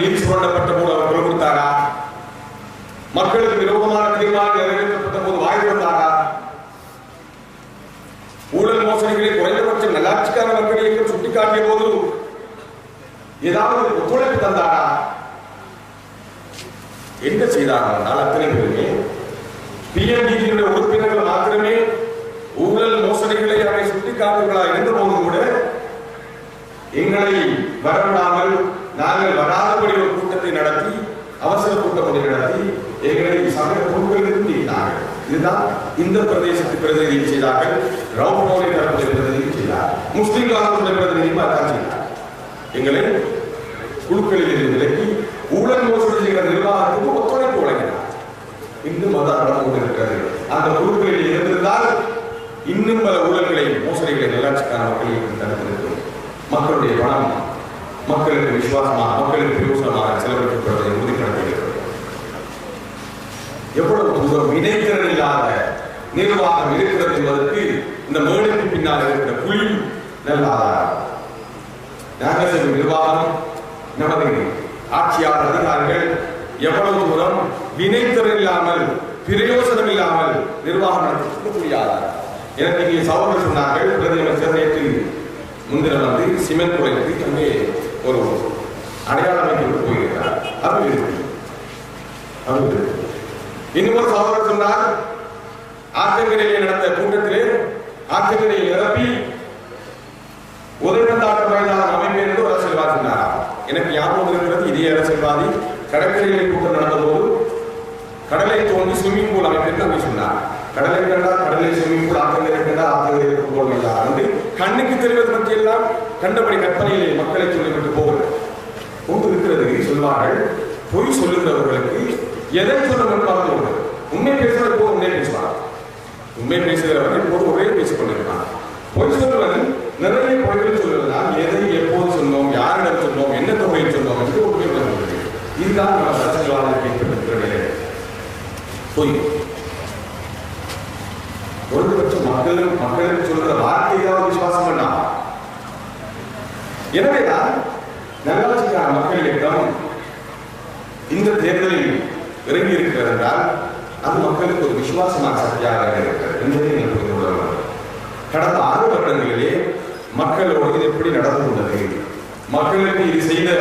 நீதி சுரண்டப்பட்ட போது அவர் குரல் கொடுத்தாரா? மக்களுக்கு விரோதமான தீர்மானம் நிறைவேற்றப்பட்ட போது வாய் திறந்தாரா? ஊழல் மோசடிகளை குறைந்தபட்சம் நல்லாட்சிக்கான மக்கள் இயக்கம் சுட்டிக்காட்டிய போது ஏதாவது ஒத்துழைப்பு தந்தாரா? என்ன செய்தார்கள் என்றால் அத்தனை பேருமே பிஎன்டிஜியுடைய உறுப்பினர்கள் மாத்திரமே ஊழல் மோசடிகளை அவரை சுட்டிக்காட்டுகளா இருந்த போதும் கூட எங்களை வரவிடாமல் நாங்கள் வராதபடி ஒரு கூட்டத்தை நடத்தி அவசர கூட்டம் ஒன்றை நடத்தி எங்களை சமய பொருட்களுக்கு நீக்கினார்கள். இதுதான் இந்த பிரதேசத்தை பிரதிநிதி செய்தார்கள். ரவுபோலை தரப்பை பிரதிநிதி செய்தார். முஸ்லிம் காலத்துடைய பிரதிநிதியும் அதான் செய்தார். எங்களை குழுக்களில் இருந்து விலக்கி ஊழல் மோசடி செய்கிற நிர்வாகத்துக்கு ஒத்துழைப்பு வழங்கினார். இன்னும் அதான் நடந்து கொண்டிருக்கிறது. அந்த குழுக்களில் இருந்திருந்தால் இன்னும் பல ஊழல்களை மோசடிகளை நல்லாட்சிக்கான மக்களுக்கு தடுத்திருக்கும். மக்களுடைய பணம் மக்களுக்கு விசுவாசமாக மக்களுக்கு பிரயோசனமாக செலவழிக்கப்படுவதை உறுதிப்படுத்துகிறது. எவ்வளவு தூரம் வினைத்திறன் இல்லாத நிர்வாகம் இருக்கிறது என்பதற்கு இந்த மேடைக்கு பின்னால் இருக்கிற புலி நல்ல ஆதாரம். நகரசபை நிர்வாகம் நமது ஆட்சியாளர் அதிகாரிகள் எவ்வளவு தூரம் வினைத்திறன் இல்லாமல் பிரயோசனம் இல்லாமல் நிர்வாகம் நடத்துவதற்கு புலி ஆதாரம். எனக்கு இங்கே சகோதரர் சொன்னார்கள், பிரதமர் நேற்று முன்தினம் வந்து சிமெண்ட் குறைத்து அங்கே ஒரு அடையாளம் வைத்து போயிருக்கிறார். அது இன்னொரு சகோதரர் சொன்னார், ஆற்றங்கரையில் நடந்த கூட்டத்திலே ஆற்றங்கரையை நிரப்பி உதயநந்தாட்ட மைதானம் அமைப்பு என்று ஒரு அரசியல்வாதி சொன்னார். எனக்கு ஞாபகம் இருக்கிறது, இதே அரசியல்வாதி கடற்கரையில் கூட்டம் நடந்த போது கடலை தோண்டி ஸ்விம்மிங் பூல் அமைப்பு என்று அங்கே சொன்னார். கடலை கண்டா கடலை ஸ்விம்மிங் பூல், ஆற்றங்கரை கண்டா ஆற்றங்கரை போல் என்று கண்ணுக்கு தெரிவது பற்றி எல்லாம் கண்டபடி கற்பனையிலே மக்களை சொல்லிவிட்டு போகிறது ஒன்று இருக்கிறது. சொல்வார்கள், பொய் சொல்லுகிறவர்களுக்கு எதை சொல்ல முன்பாக உண்மை பேசுவது போது உண்மை பேசுவார். உண்மை பேசுகிறவர்கள் போது ஒரே பேசிக் கொண்டிருப்பார். பொய் சொல்லுவன் நிறைய பொய்கள் சொல்லுவதால் எதை எப்போது சொன்னோம், யாரிடம் சொன்னோம், என்ன தொகையில் சொன்னோம் என்று உண்மை பெறுகிறது. இதுதான் நம்ம அரசியல்வாதத்தை பொய். ஒருபட்சம் மக்களுக்கு சொல்ற வார்த்தையாவது விசுவாசம் வேண்டாம். எனவேதான் நல்லாட்சிக்கான மக்கள் இயக்கம் இந்த தேர்தலில் இறங்கி இருக்கிறது என்றால் அது மக்களுக்கு ஒரு விசுவாசமான சக்தியாக இருக்கிறது என்பதை நீங்கள் புரிந்து கொள்ள வேண்டும். கடந்த 6 வருடங்களிலே மக்களோடு இது எப்படி நடந்து கொண்டது, மக்களுக்கு இது செய்த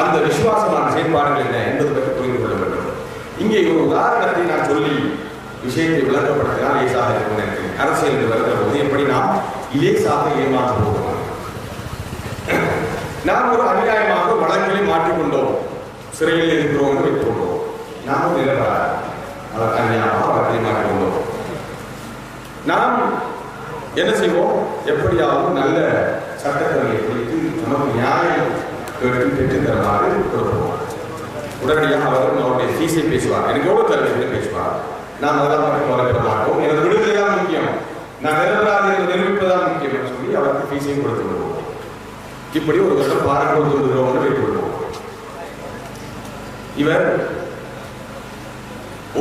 அந்த விசுவாசமான செயல்பாடுகள் என்ன என்பது பற்றி புரிந்து கொள்ள வேண்டும். இங்கே ஒரு உதாரணத்தை நான் சொல்லி விஷயத்தை விளக்கப்படுத்தினால் லேசாக இருக்கும். எனக்கு அரசியல் என்று வருகிற போது எப்படி நாம் லேசாக ஏமாற்ற போகிறோம். நாம் ஒரு அநியாயமாக வழக்கிலே மாற்றிக்கொண்டோம், சிறையில் இருக்கிறோம் என்று வைத்துக் கொண்டோம். நாம் அநியாயமாக வழக்கிலே மாற்றிக்கொண்டோம். நாம் என்ன செய்வோம், எப்படியாவது நல்ல சட்டத்தன்மையை குறித்து நமக்கு நியாயம் பெற்று தருமாறு கொடுப்போம். உடனடியாக அவரும் அவருடைய ஃபீஸை பேசுவார், எனக்கு எவ்வளவு தருவது பேசுவார். நாம் அதெல்லாம் மட்டும் வளர்க்க மாட்டோம், எனது விடுதலைதான் முக்கியம், நான் நிரந்தராக நிரூபிப்பதான் முக்கியம் என்று சொல்லி அவருக்கு ஃபீஸையும் கொடுத்து விடுவோம். இப்படி ஒரு வருடம் பாரம் கொடுத்து விடுகிறோம் என்று வைத்துக் கொள்வோம். இவர்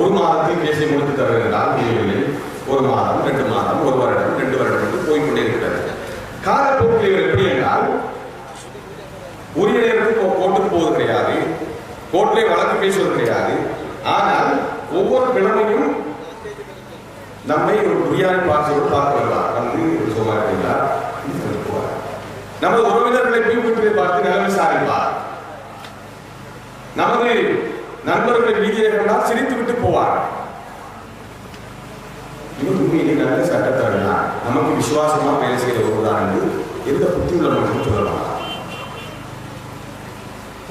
ஒரு மாதத்தில் கேஸை முடித்து தருகிறார். முடியவில்லை. 1 மாதம், 2 மாதம், 1 வருடம், 2 வருடம் என்று போய்கொண்டே இருக்கிறது. காலப்போக்கில் இவர் எப்படி என்றால் உரிய நேரத்துக்கு கோர்ட்டுக்கு போவது கிடையாது, கோர்ட்டிலே வழக்கு பேசுவது கிடையாது. ஆனால் ஒவ்வொரு கிழமையும் நம்மை ஒரு பிரியாணி பார்சலோடு பார்த்து வருவார். வந்து சோமாரிங்களா, நமது உறவினர்களை வீட்டிலே பார்த்து நலம் விசாரிப்பார். நமது நண்பர்களை வீதியை கண்டால் சிரித்து விட்டு போவார். இவர் உண்மையிலே நல்ல சட்டத்தரனா, நமக்கு விசுவாசமா வேலை செய்த ஒருவர்தான் என்று எந்த புத்தியுள்ள மனிதனும் சொல்லலாம்.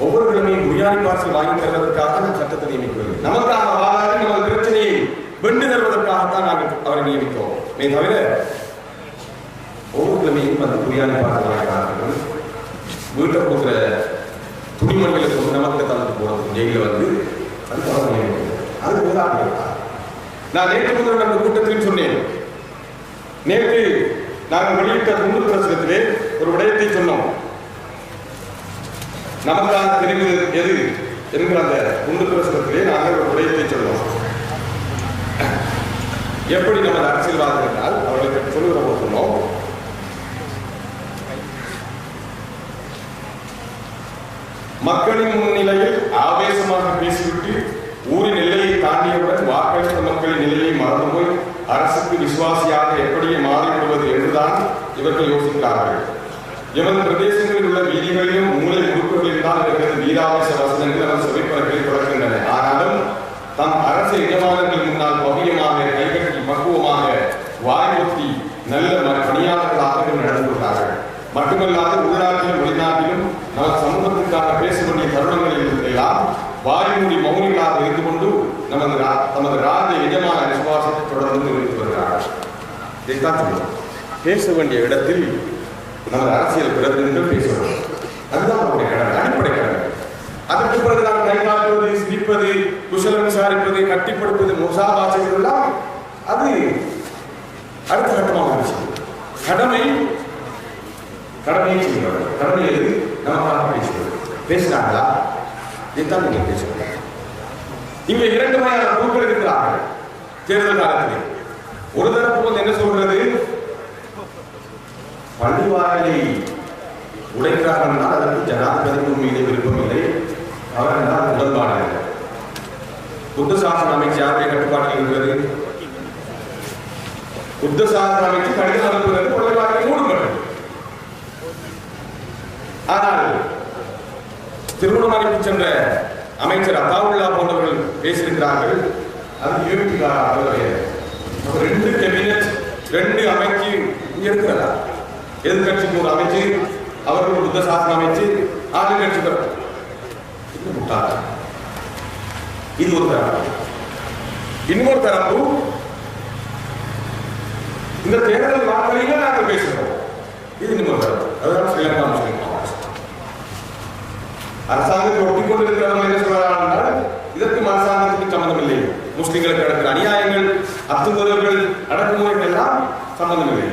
ஒவ்வொரு கிழமையும் பிரியாணி பார்சல் வாங்கி தருவதற்காக நாம் சட்டத்தை நியமிக்கவில்லை. நமக்காக வாதாடி நமது பிரச்சனையை வென்று தருவதற்காகத்தான் நாங்கள் அவரை நியமித்தோம். தவிர ஒவ்வொரு கிழமையும் வந்து பிரியாணி பார்சல் வாங்கினார்கள். வீட்டை கொடுக்குற துணிமணிகளை கொண்டு நமக்கு தந்து போகிறது ஜெயிலில் வந்து அது நான் நேற்று முதல் அந்த கூட்டத்திலும் சொன்னேன். நேற்று நாங்கள் வெளியிட்ட துண்டு பிரசுரத்திலே ஒரு விடயத்தை சொன்னோம். நமக்கான தெரிவு எது என்கிற அந்த துண்டு பிரசுரத்திலே நாங்கள் ஒரு விடயத்தை சொன்னோம். எப்படி நமது அரசியல்வாதம் என்றால் அவர்களுக்கு சொல்லுகிற போது சொன்னோம், மக்களின் முன்னிலையில் ஆவேசமாக பேசிவிட்டு ஊரின் எல்லையை தாண்டியவுடன் வாக்களித்த மக்களின் நிலையை மறந்து போய் அரசுக்கு விசுவாசியாக எப்படியே மாறிவிடுவது என்றுதான் இவர்கள் யோசிக்கிறார்கள். எமது பிரதேசங்களில் உள்ள வீதிகளிலும் மூலை முடுக்குகளில் தான் இவர்களது வீராவேச வசனங்கள் அவர் செவிப்பறக்களை தொடர்கின்றன. ஆனாலும் தம் அரசு எஜமானர்கள் முன்னால் பவியமாக கைகட்டி பக்குவமாக வாய்மொத்தி நல்ல பணியாளர்களாக நடந்து கொண்டார்கள். மட்டுமல்லாது உள்நாட்டிலும் வெளிநாட்டிலும் நமது சமூகத்திற்காக பேச வேண்டிய தருணங்களில் எல்லாம் வாய்மூடி மௌனிகளாக இருந்து கொண்டு தமது ராஜ எஜமான விசுவாசத்தை தொடர்ந்து நிறுத்தி வருகிறார்கள். இதைத்தான் சொல்லுவோம், பேச வேண்டிய இடத்தில் நமது அரசியல் பிரதிநிதிகள் பேச வேண்டும். அதுதான் அவருடைய கடமை, அடிப்படை கடமை. அதற்கு பிறகு நாம் கைகாட்டுவது, சிரிப்பது, குசலம் விசாரிப்பது, கட்டிப்படுத்துவது, முசாபாசைகள் எல்லாம் அது அடுத்த கட்டமாக விஷயம். கடமையை செய்வது, கடமை எது நமக்காக பேசுவது. பேசினாங்களா? இதைத்தான் நீங்கள் பேசுவது. இங்கே இரண்டு வகையான குழுக்கள் இருக்கிறார்கள் தேர்தல் காலத்தில். ஒரு தரப்பு வந்து என்ன சொல்றது, பள்ளி வாயிலை உடைக்கிறார்கள் என்றால் அதற்கு ஜனாதிபதிக்கு மீது விருப்பம் இல்லை, அவர் என்றால் உடன்பாடு இல்லை. புத்த சாசன அமைச்சு யாருடைய கட்டுப்பாட்டில் இருக்கிறது? புத்த சாசன அமைச்சு கடிதம் அனுப்புகிறது பள்ளி வாயிலை மூடுகிறது. ஆனால் திருமணம் அனுப்பி சென்ற அமைச்சர் அத்தாவுல்லா போன்றவர்கள் பேசியிருக்கிறார்கள். அது ரெண்டு கேபினட், ரெண்டு அமைச்சு இங்க இருக்கிறதா? எதிர்கட்சிக்கு ஒரு அமைச்சு, அவர்கள் புத்த சாசன அமைச்சு, ஆளுங்கட்சி இது ஒரு தரப்பு. இன்னொரு தரப்பு, இந்த தேர்தல் வாக்குறுதிகளை நாங்கள் பேசுகிறோம், இது இன்னொரு தரப்பு. அதுதான் ஸ்ரீலங்கா முஸ்லிம் காங்கிரஸ். அரசாங்கத்தை ஒட்டிக்கொண்டிருக்கிறவர்கள் என்ன சொல்றார்கள், இதற்கு அரசாங்கத்துக்கு சம்பந்தம் இல்லை, முஸ்லிம்களுக்கு நடக்கிற அநியாயங்கள், அத்துமுறைகள், அடக்குமுறைகள் எல்லாம் சம்பந்தம் இல்லை.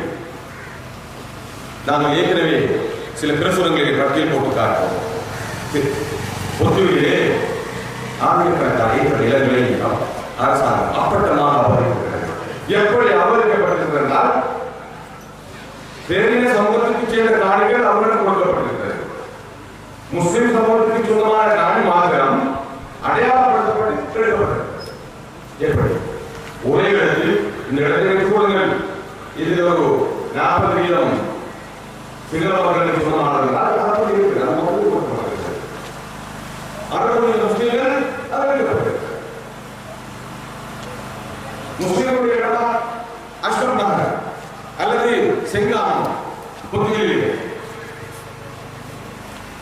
நாங்கள் ஏற்கனவே சில பிரசுரங்களை பட்டியல் போட்டு காட்டுவோம். பொதுவிலே ஆயிரக்கணக்கான நிலங்களை அரசாங்கம் அப்பட்டமாக அபகரிக்கிறது. எப்படி அபகரிக்கப்பட்டிருக்கிறால், பேரின சமூகத்துக்கு சேர்ந்த காணிகள் அவர்களுக்கு கொடுக்கப்பட்டிருக்கிறது. முஸ்லிம் சமூகத்துக்கு சொந்தமான காணி மாத்திரம் அடையாளப்படுத்தப்பட்டு எடுக்கப்பட்டது. எப்படி ஒரே இடத்தில் இந்த இடத்தை வைத்துக் கொள்ளுங்கள், இதில் ஒரு 40% சிங்களவர்களுக்கு சொந்தமானதால் அப்படி இருக்கிறது. அது மட்டும் கொடுக்கப்பட்டிருக்கிறது. 60% முஸ்லிம்கள் அகற்றப்பட்டிருக்கிறது. முஸ்லிம்களுடைய இடமா அஷ்ரம் நகர் அல்லது செங்கானம் புதுதில்லியில்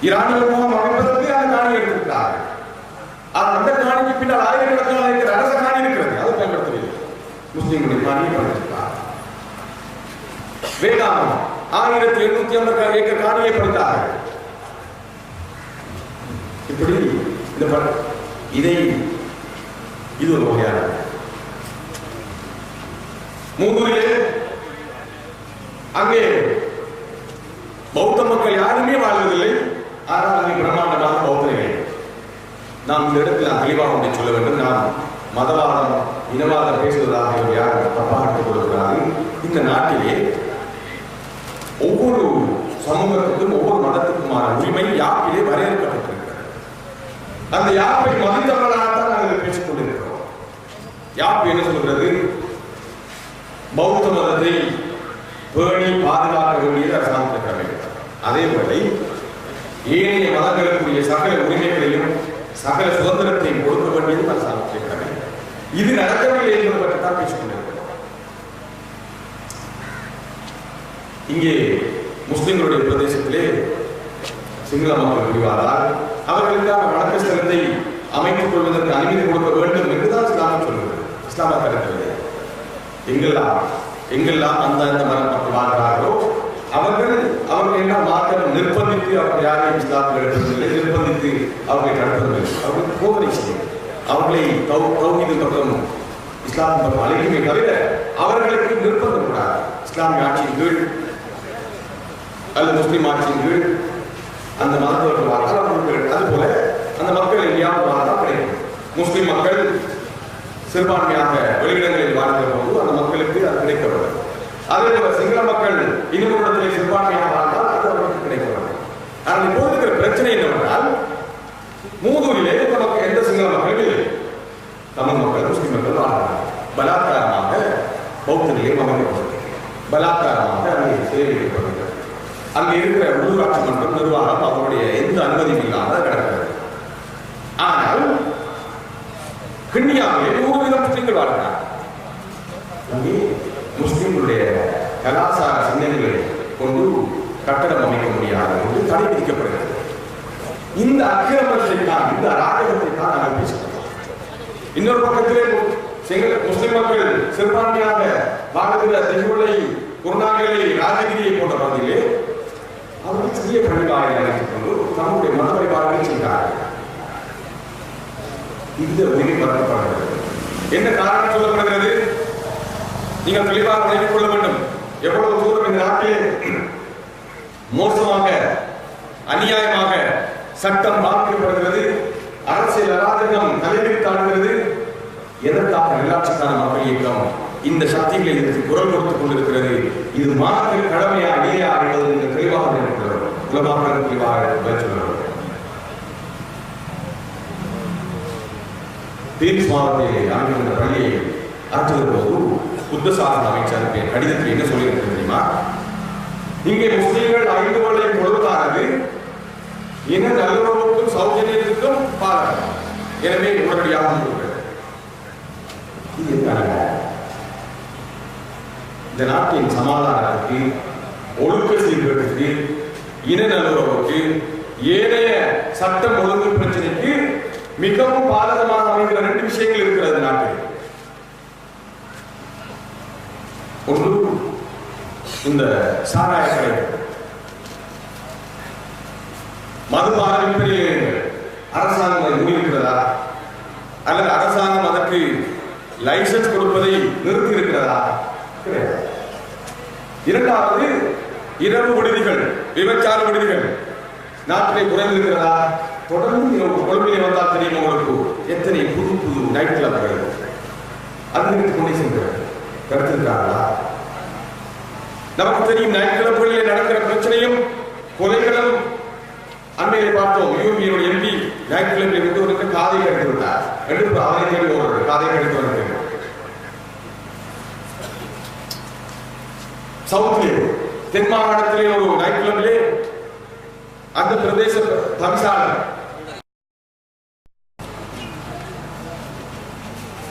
ஈரானிய முகாம் அமைப்பதற்கு அந்த காணி எடுத்திருக்கிறார்கள். அந்த காணிக்கு பின்னால் ஆயிரக்கணக்கான இருக்கிற அரச காணி இருக்கிறது, அதை பயன்படுத்தவில்லை. முஸ்லிம்களுடைய காணியை பயன்படுத்தினார். வேதாந்தம் 1750 ஏக்கர் காணியை பறித்தார்கள். இப்படி இது ஒரு வகையான மூதூரிலே அங்கே பௌத்த மக்கள் யாருமே வாழ்வதில்லை. ஆனால் அங்கே பிரம்மாண்டமாக பௌத்தர்கள். நாம் இந்த இடத்தில் தெளிவாக சொல்ல வேண்டும், நாம் மதவாதம் இனவாதம் பேசுவதாக யாரும் தப்பாக எடுத்துக் கொள்கிறார்கள். இந்த நாட்டிலே ஒவ்வொரு சமூகத்துக்கும் ஒவ்வொரு மதத்துக்குமான உரிமை யாப்பிலே வரையறுக்கப்பட்டிருக்கிறது. அந்த யாப்பை மதித்தவர்களாகத்தான் நாங்கள் பேசிக் கொண்டிருக்கிறோம். யாப்பு என்ன சொல்கிறது? பௌத்த மதத்தை பேணி பாதுகாக்க வேண்டியது அரசாங்கத்திற்கு கடமை. அதேபோல ஏனைய மதங்களுக்குரிய சகல உரிமைகளையும் சகல சுதந்திரத்தையும் கொடுக்க வேண்டியது அரசாங்கத்திற்கு கடமை. இது நடக்கவில்லை என்பது பற்றி தான் பேசிக் கொண்டிருக்கிறோம். இங்கே முஸ்லிம்களுடைய பிரதேசத்திலே சிங்கள மக்கள் முடிவாதால் அவர்களுக்கான வணக்க ஸ்தலத்தை அமைத்துக் கொள்வதற்கு அனுமதி கொடுக்க வேண்டும் என்றுதான் இஸ்லாமிய சொல்கிறது. இஸ்லாமிய கருத்து எங்கெல்லாம் அந்த மத மக்கள் வாழ்கிறார்களோ அவர்கள் என்ன மாற்றம் நிர்பந்தித்து அவர்கள் யாரையும் இஸ்லாத்தில் எடுப்பதில்லை, நிர்பந்தித்து அவர்களை நடத்துவதில்லை. அவர்களுக்கு போதனை செய்யும், அவர்களை தௌஹீது பக்கம் இஸ்லாமிய பக்கம் அழைக்குமே தவிர அவர்களுக்கு நிர்பந்தம் கூடாது. இஸ்லாமிய ஆட்சியின் கீழ் அல்லது முஸ்லிம் ஆட்சியின் கீழ் அந்த மதத்தவர்கள் வாழ்ந்தால் அவர்களுக்கு அதுபோல அந்த மக்கள் எங்கேயாவது வாழ்ந்தால் கிடைக்கும். முஸ்லிம் மக்கள் சிறுபான்மையாக வெளியிடங்களில் வாழ்கிற போது அந்த மக்களுக்கு அது கிடைக்கப்படும். அதே போல சிங்கள மக்கள் இன்னொரு இடத்திலே சிறுபான்மையாக வாழ்ந்தால் அது அவர்களுக்கு கிடைக்கப்படும். ஆனால் இப்போது இருக்கிற பிரச்சனை என்னவென்றால் பலாத்காரமாக அங்கே சிறை வைக்கப்படுகிறது. அங்கே இருக்கிற உள்ளூராட்சி மன்றம் நிர்வாகம் அவருடைய எந்த அனுமதியும் இல்லாமல் கிடக்கிறது. ஆனால் கிண்ணியாவிலே 100 முஸ்லிம்கள் வாழ்கிறார். அங்கே முஸ்லிம்களுடைய கலாச்சார சின்னங்களை கொண்டு கட்டடம் அமைக்க முடியாது என்று தடை விதிக்கப்படுகிறது. இந்த அக்கிரமத்தை தான், இந்த அராஜகத்தை தான் நாங்கள் பேசுகிறோம். இன்னொரு பக்கத்திலே முஸ்லிம் மக்கள் சிறுபான்மையாக வாழ்கிற தென்கொள்ளை, குருநாகலை, ராஜகிரியை போன்ற பகுதியிலே அவர்கள் சிறிய பள்ளிவாயை அழைத்துக் கொண்டு தம்முடைய மத வழிபாடுகளை செய்கிறார்கள். இந்த உரிமை மறுக்கப்படுகிறது. என்ன காரணம் சொல்லப்படுகிறது? நீங்கள் தெளிவாக விளங்கிக் கொள்ள வேண்டும். எவ்வளவு தூரம் இந்த நாட்டிலே மோசமாக, அநியாயமாக சட்டம் பாதிக்கப்படுகிறது, அரசியல் அராஜகம் தலைவிரித்தாடுகிறது. எதற்காக நல்லாட்சிக்கான மக்கள் இயக்கம் இந்த சக்திகளை எதிர்த்து குரல் கொடுத்துக் கொண்டிருக்கிறது? இது மாநில கடமையா இல்லையா என்பது நீங்கள் தெளிவாக இருக்கிறது. உலகமாக தெளிவாக சொல்லுங்கள். தீர்ஸ் மாவட்டத்திலே அமைக்கின்ற பள்ளியை ஆற்றுகிற போது புத்த சாசன அமைச்சர் கடிதத்தில் என்ன சொல்லியிருக்கிறது தெரியுமா? இங்கே முஸ்லீம்கள் 5 வேளை பொழுதானது இன நல்லுறவுக்கும் சௌஜன்யத்துக்கும் பாராட்டு. எனவே உடனடியாக இது இந்த நாட்டின் சமாதானத்துக்கு, ஒழுக்க சீர்கேட்டுக்கு, இன நல்லுறவுக்கு, ஏனைய சட்டம் ஒழுங்கு பிரச்சனைக்கு மிகவும் பாதகமாக அமைகிற 2 விஷயங்கள் இருக்கிறது நாட்டில். ஒன்று இந்த சாராய கடைகள், மதுபான விற்பனை அரசாங்கம் மூடியிருக்கிறதா அல்லது அரசாங்கம் அதற்கு லைசன்ஸ் கொடுப்பதை நிறுத்தி இருக்கிறதா? இரண்டாவது, இரவு விடுதிகள், விபச்சார விடுதிகள் நாட்டிலே குறைந்திருக்கிறதா? தொடர்ந்து கொள்கையை வந்தால் தெரியும் உங்களுக்கு எத்தனை புது புது நைட் கிளப்கள் அதிகரித்துக் கொண்டே சென்றது. கருத்திருக்காங்களா? நமக்கு தெரியும் நைட் கிளப்புகளில் நடக்கிற பிரச்சனையும் கொலைகளும். அண்மையை பார்த்தோம், யூபியினுடைய எம்பி நைட் கிளப்பில் இருந்து ஒரு காதை கடித்து விட்டார் என்று அவரை தேடி ஒரு காதை கடித்து வருகிறது. சவுத்திலே, தென் மாகாணத்திலே ஒரு நைட் கிளப்பிலே அந்த பிரதேச தவிசாளர்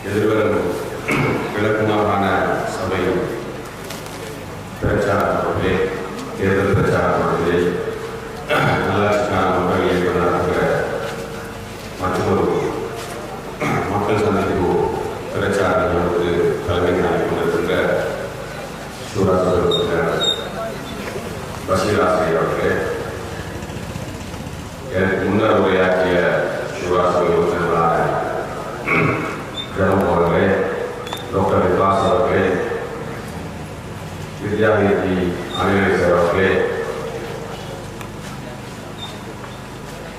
எதிர்வரும் கிழக்கு மாகாண சபை பிரச்சாரத்திலே, தேர்தல் பிரச்சாரத்திலே நல்லாட்சிக்கான மக்கள் இயக்கம் நடத்துகிற மற்றொரு மக்கள் சந்திப்பு பிரச்சாரங்களுக்கு தலைமை நாடி கொண்டிருக்கின்ற சூராசபை உறுப்பினர் பஷீர் ஆசிரியர் அவர்களே, எனக்கு முன்னர் உரையாற்றிய சூராசபை உறுப்பினர்களான ஜனம் அவர்களே, டாக்டர் விகாஸ் அவர்களே, வித்யாநிதி அனிலேஸ்வர் அவர்களே,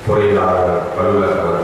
பொறியியலாளர் வலுவலர் அவர்களே,